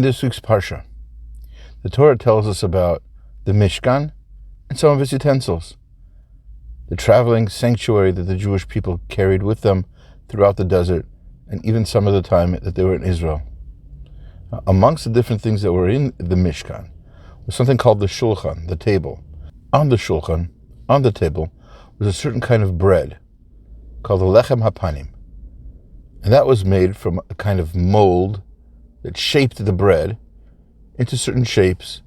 this week's Parsha, the Torah tells us about the Mishkan and some of its utensils, the traveling sanctuary that the Jewish people carried with them throughout the desert, and even some of the time that they were in Israel. Amongst the different things that were in the Mishkan was something called the Shulchan, the table. On the Shulchan, on the table, was a certain kind of bread called the Lechem HaPanim. And that was made from a kind of mold that shaped the bread into certain shapes,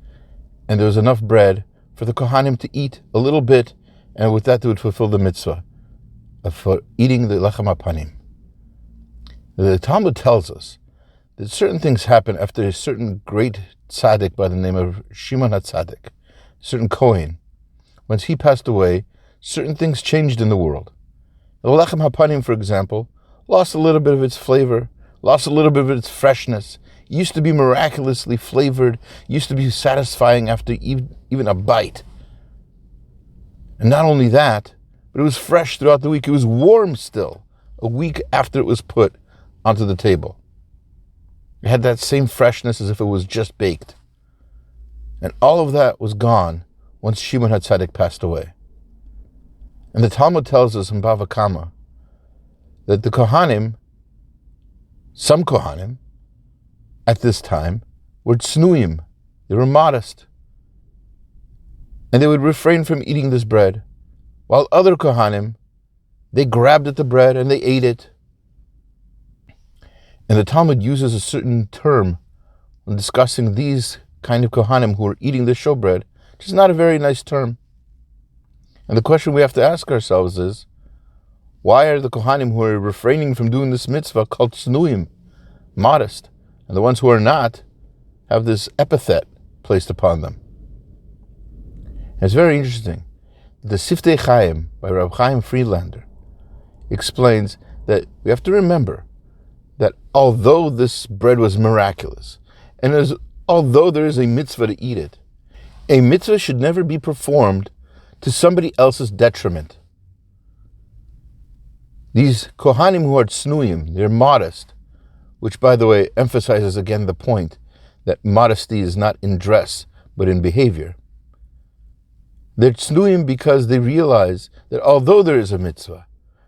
and there was enough bread for the Kohanim to eat a little bit, and with that they would fulfill the mitzvah for eating the Lechem HaPanim. The Talmud tells us that certain things happen after a certain great tzaddik by the name of Shimon HaTzaddik, certain Kohen. Once he passed away, certain things changed in the world. The Lechem HaPanim, for example, lost a little bit of its flavor, lost a little bit of its freshness. It used to be miraculously flavored, used to be satisfying after even a bite. And not only that, but it was fresh throughout the week. It was warm still, a week after it was put onto the table. It had that same freshness as if it was just baked. And all of that was gone once Shimon HaTzaddik passed away. And the Talmud tells us in Bava Kama that the Kohanim, some Kohanim, at this time, were tznuim. They were modest. And they would refrain from eating this bread, while other Kohanim, they grabbed at the bread and they ate it. And the Talmud uses a certain term when discussing these kind of Kohanim who are eating the showbread, which is not a very nice term. And the question we have to ask ourselves is, why are the Kohanim who are refraining from doing this mitzvah called tznuim, modest, and the ones who are not have this epithet placed upon them? And it's very interesting. The Siftei Chaim by Rabbi Chaim Friedlander explains that we have to remember that although this bread was miraculous, and although there is a mitzvah to eat it, a mitzvah should never be performed to somebody else's detriment. These Kohanim who are tznuim, they're modest, which, by the way, emphasizes again the point that modesty is not in dress, but in behavior. They're tznuim because they realize that although there is a mitzvah,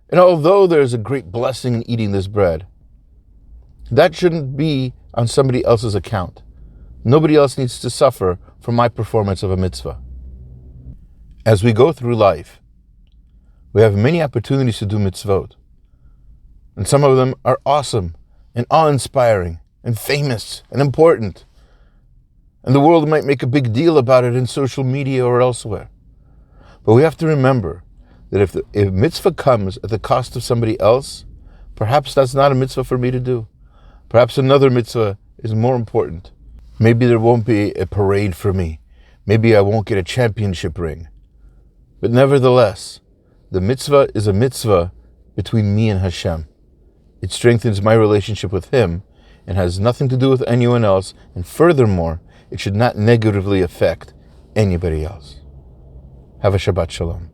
and although there is a great blessing in eating this bread, that shouldn't be on somebody else's account. Nobody else needs to suffer for my performance of a mitzvah. As we go through life, we have many opportunities to do mitzvot. And some of them are awesome and awe-inspiring and famous and important. And the world might make a big deal about it in social media or elsewhere. But we have to remember that if a mitzvah comes at the cost of somebody else, perhaps that's not a mitzvah for me to do. Perhaps another mitzvah is more important. Maybe there won't be a parade for me. Maybe I won't get a championship ring. But nevertheless, the mitzvah is a mitzvah between me and Hashem. It strengthens my relationship with Him and has nothing to do with anyone else. And furthermore, it should not negatively affect anybody else. Have a Shabbat Shalom.